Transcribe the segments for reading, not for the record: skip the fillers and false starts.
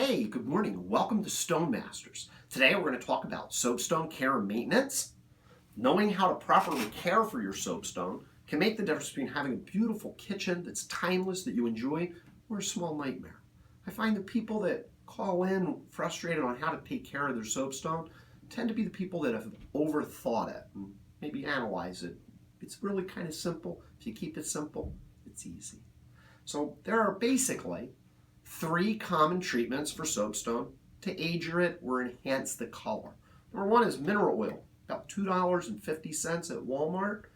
Hey, good morning. Welcome to Stone Masters. Today we're going to talk about soapstone care and maintenance. Knowing how to properly care for your soapstone can make the difference between having a beautiful kitchen that's timeless that you enjoy or a small nightmare. I find the people that call in frustrated on how to take care of their soapstone tend to be the people that have overthought it and maybe analyze it. It's really kind of simple. If you keep it simple, it's easy. So there are basically 3 common treatments for soapstone to age it or enhance the color. Number 1 is mineral oil, about $2.50 at Walmart.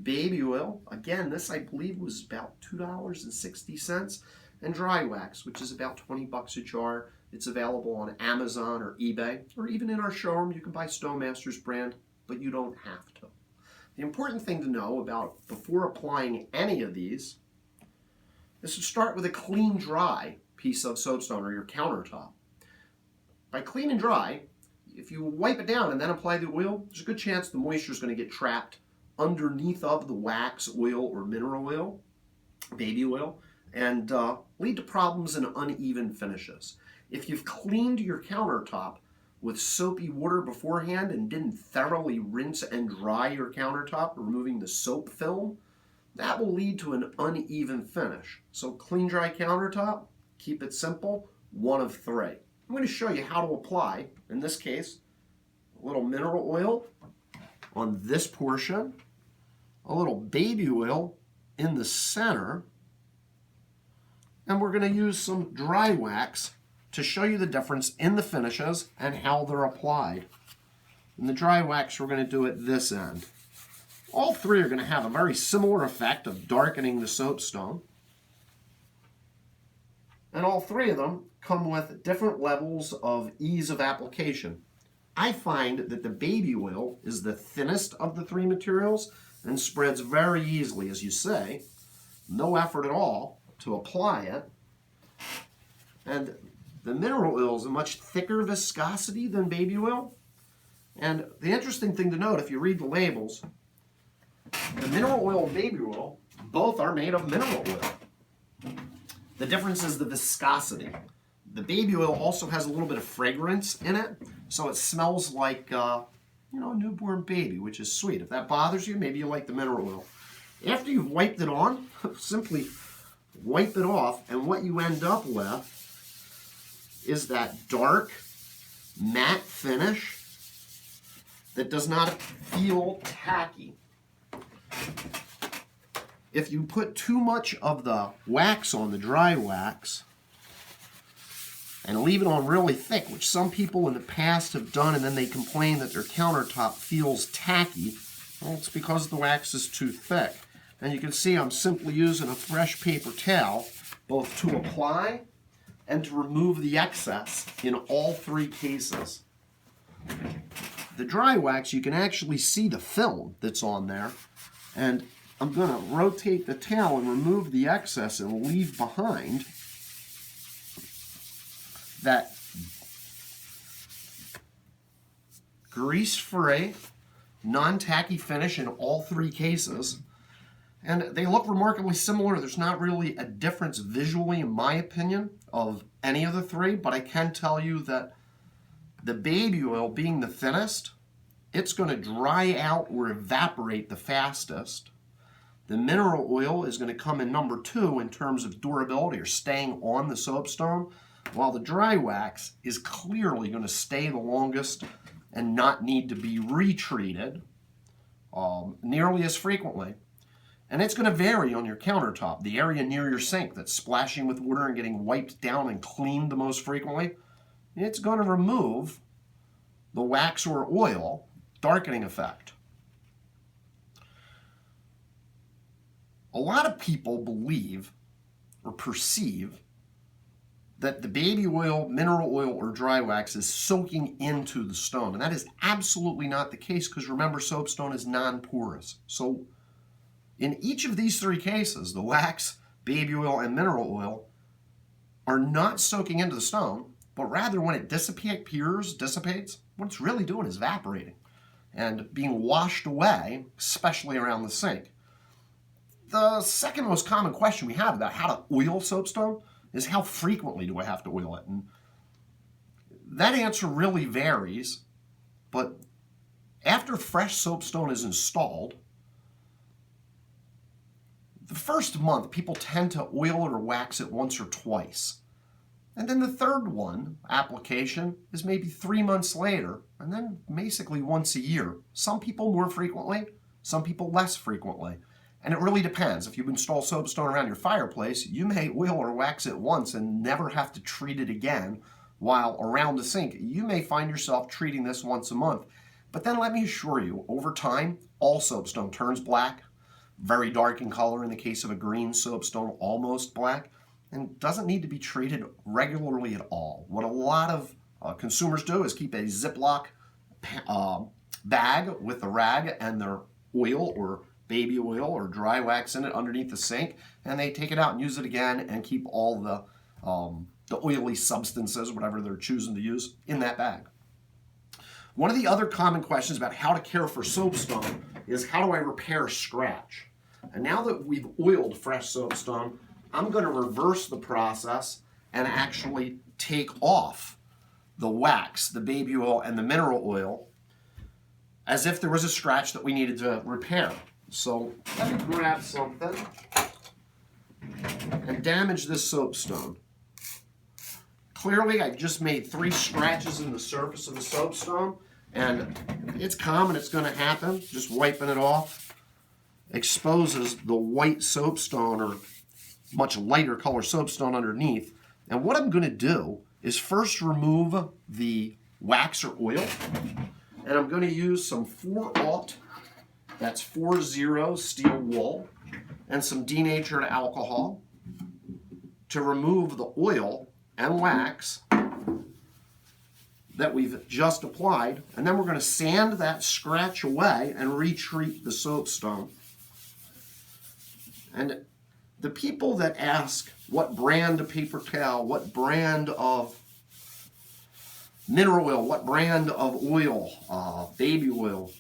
Baby oil, again, this I believe was about $2.60. And dry wax, which is about 20 bucks a jar. It's available on Amazon or eBay, or even in our showroom. You can buy Stone Masters brand, but you don't have to. The important thing to know about before applying any of these is to start with a clean, dry piece of soapstone or your countertop. By clean and dry, if you wipe it down and then apply the oil, there's a good chance the moisture is going to get trapped underneath of the wax, oil, or mineral oil, baby oil, and lead to problems and uneven finishes. If you've cleaned your countertop with soapy water beforehand and didn't thoroughly rinse and dry your countertop, removing the soap film, that will lead to an uneven finish. So clean, dry countertop, keep it simple, 1 of 3. I'm going to show you how to apply, in this case, a little mineral oil on this portion, a little baby oil in the center, and we're going to use some dry wax to show you the difference in the finishes and how they're applied. In the dry wax, we're going to do at this end. All 3 are going to have a very similar effect of darkening the soapstone. And all 3 of them come with different levels of ease of application. I find that the baby oil is the thinnest of the 3 materials and spreads very easily, as you say. No effort at all to apply it. And the mineral oil is a much thicker viscosity than baby oil. And the interesting thing to note, if you read the labels, the mineral oil and baby oil, both are made of mineral oil. The difference is the viscosity. The baby oil also has a little bit of fragrance in it, so it smells like a newborn baby, which is sweet. If that bothers you, maybe you like the mineral oil. After you've wiped it on, simply wipe it off, and what you end up with is that dark, matte finish that does not feel tacky. If you put too much of the wax on, the dry wax, and leave it on really thick, which some people in the past have done, and then they complain that their countertop feels tacky, well, it's because the wax is too thick. And you can see I'm simply using a fresh paper towel, both to apply and to remove the excess in all 3 cases. The dry wax, you can actually see the film that's on there, and I'm going to rotate the towel and remove the excess and leave behind that grease-free, non-tacky finish in all 3 cases. And they look remarkably similar. There's not really a difference visually, in my opinion, of any of the 3, but I can tell you that the baby oil, being the thinnest, it's going to dry out or evaporate the fastest. The mineral oil is going to come in number 2 in terms of durability or staying on the soapstone, while the dry wax is clearly going to stay the longest and not need to be retreated nearly as frequently. And it's going to vary on your countertop. The area near your sink that's splashing with water and getting wiped down and cleaned the most frequently, it's going to remove the wax or oil darkening effect. A lot of people believe or perceive that the baby oil, mineral oil, or dry wax is soaking into the stone. And that is absolutely not the case, because remember, soapstone is non-porous. So in each of these 3 cases, the wax, baby oil, and mineral oil are not soaking into the stone, but rather when it dissipates, what it's really doing is evaporating and being washed away, especially around the sink. The second most common question we have about how to oil soapstone is how frequently do I have to oil it? And that answer really varies, but after fresh soapstone is installed, the first month people tend to oil or wax it once or twice. And then the third application is maybe 3 months later, and then basically once a year. Some people more frequently, some people less frequently. And it really depends. If you install soapstone around your fireplace, you may oil or wax it once and never have to treat it again, while around the sink, you may find yourself treating this once a month. But then let me assure you, over time, all soapstone turns black, very dark in color in the case of a green soapstone, almost black, and doesn't need to be treated regularly at all. What a lot of consumers do is keep a Ziploc bag with a rag and their oil or baby oil or dry wax in it underneath the sink, and they take it out and use it again and keep all the oily substances, whatever they're choosing to use, in that bag. One of the other common questions about how to care for soapstone is, how do I repair scratch? And now that we've oiled fresh soapstone, I'm going to reverse the process and actually take off the wax, the baby oil, and the mineral oil as if there was a scratch that we needed to repair. So let me grab something and damage this soapstone. Clearly, I just made 3 scratches in the surface of the soapstone, and it's common, it's going to happen. Just wiping it off exposes the white soapstone or much lighter color soapstone underneath. And what I'm going to do is first remove the wax or oil, and I'm going to use some 4-aught, that's 4-0 steel wool, and some denatured alcohol to remove the oil and wax that we've just applied. And then we're going to sand that scratch away and retreat the soapstone. And the people that ask what brand of paper towel, what brand of mineral oil, what brand of oil, baby oil,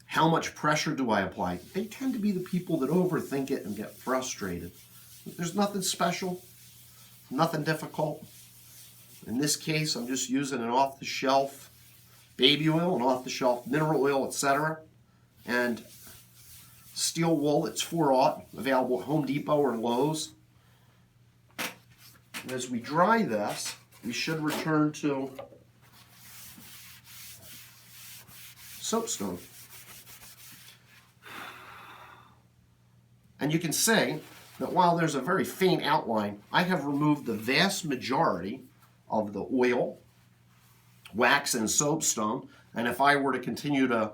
how much pressure do I apply, they tend to be the people that overthink it and get frustrated. There's nothing special, nothing difficult. In this case, I'm just using an off-the-shelf baby oil, an off-the-shelf mineral oil, etc. And steel wool, it's 4-aught, available at Home Depot or Lowe's. And as we dry this, we should return to soapstone. And you can see that while there's a very faint outline, I have removed the vast majority of the oil, wax, and soapstone. And if I were to continue to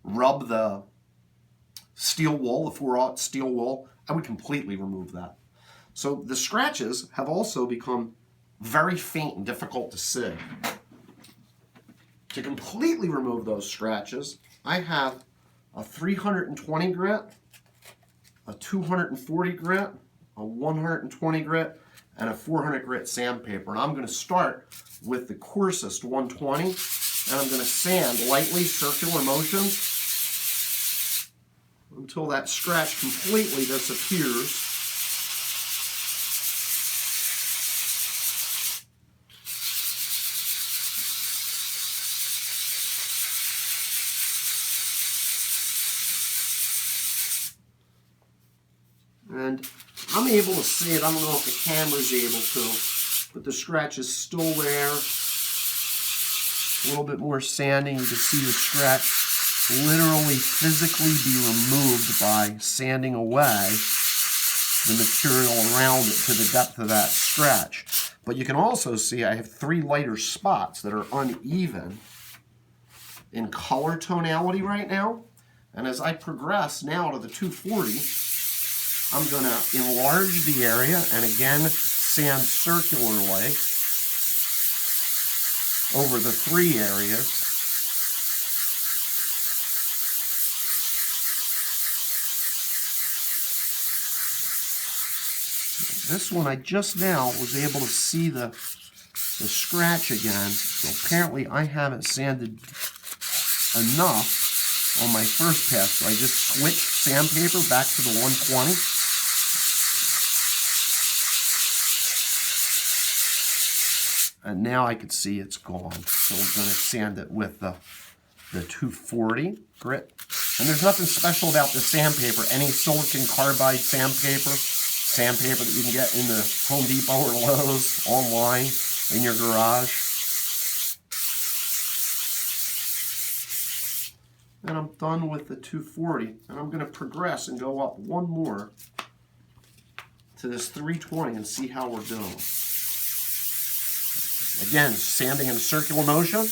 rub the steel wool, the 4-aught steel wool, I would completely remove that. So the scratches have also become very faint and difficult to see. To completely remove those scratches, I have a 320 grit, a 240 grit, a 120 grit, and a 400 grit sandpaper. And I'm going to start with the coarsest 120, and I'm going to sand lightly, circular motions, until that scratch completely disappears. And I'm able to see it. I don't know if the camera's able to, but the scratch is still there. A little bit more sanding, you can see the scratch literally physically be removed by sanding away the material around it to the depth of that scratch. But you can also see I have 3 lighter spots that are uneven in color tonality right now. And as I progress now to the 240, I'm going to enlarge the area and again sand circularly over the 3 areas. This one I just now was able to see the scratch again, so apparently I haven't sanded enough on my first pass, so I just switched sandpaper back to the 120. And now I can see it's gone. So we're going to sand it with the 240 grit. And there's nothing special about the sandpaper. Any silicon carbide sandpaper that you can get in the Home Depot or Lowe's, online, in your garage. And I'm done with the 240. And I'm going to progress and go up one more to this 320 and see how we're doing. Again, sanding in circular motion,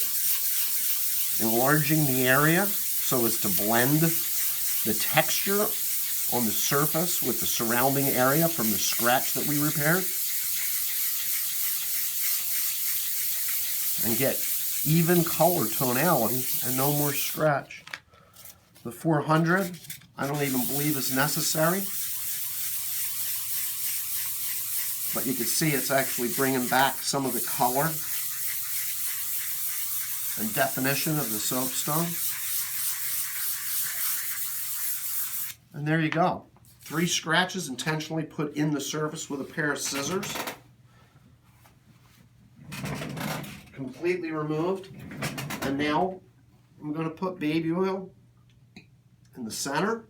enlarging the area so as to blend the texture on the surface with the surrounding area from the scratch that we repaired. And get even color tonality and no more scratch. The 400, I don't even believe is necessary. But you can see it's actually bringing back some of the color and definition of the soapstone. And there you go. 3 scratches intentionally put in the surface with a pair of scissors. Completely removed. And now I'm going to put baby oil in the center.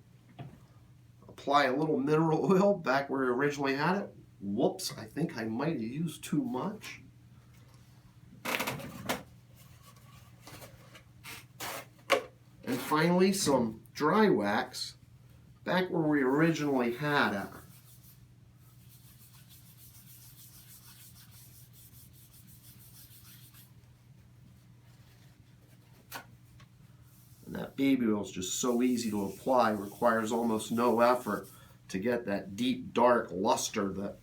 Apply a little mineral oil back where I originally had it. Whoops, I think I might have used too much. And finally, some dry wax back where we originally had it. And that baby oil is just so easy to apply, requires almost no effort to get that deep, dark luster that,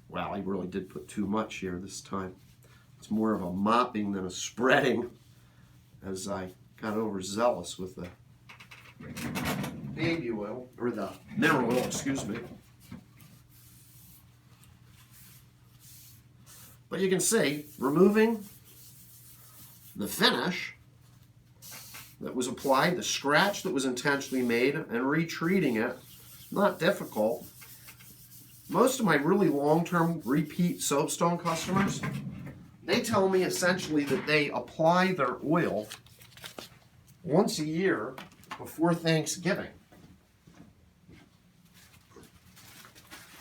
wow, I really did put too much here this time. It's more of a mopping than a spreading, as I got overzealous with the baby oil, or the mineral oil, excuse me. But you can see, removing the finish that was applied, the scratch that was intentionally made, and retreating it, not difficult. Most of my really long-term repeat soapstone customers, they tell me essentially that they apply their oil once a year before Thanksgiving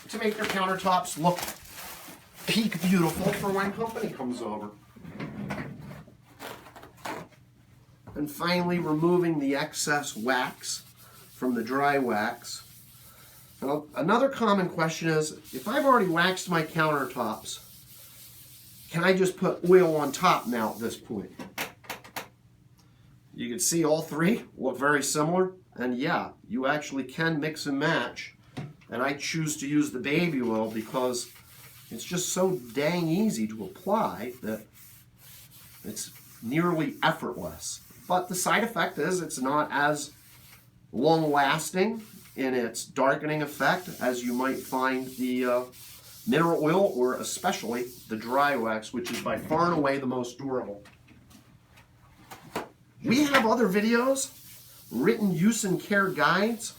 to make their countertops look peak beautiful for when company comes over. And finally, removing the excess wax from the dry wax. Now, another common question is, if I've already waxed my countertops, can I just put oil on top now at this point? You can see all 3 look very similar, and yeah, you actually can mix and match. And I choose to use the baby oil because it's just so dang easy to apply that it's nearly effortless. But the side effect is it's not as long-lasting in its darkening effect as you might find the mineral oil, or especially the dry wax, which is by far and away the most durable. We have other videos, written use and care guides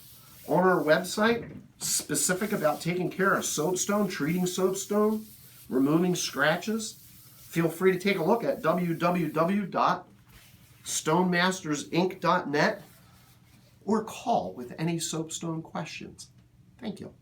on our website, specific about taking care of soapstone, treating soapstone, removing scratches. Feel free to take a look at www.stonemastersinc.net or call with any soapstone questions. Thank you.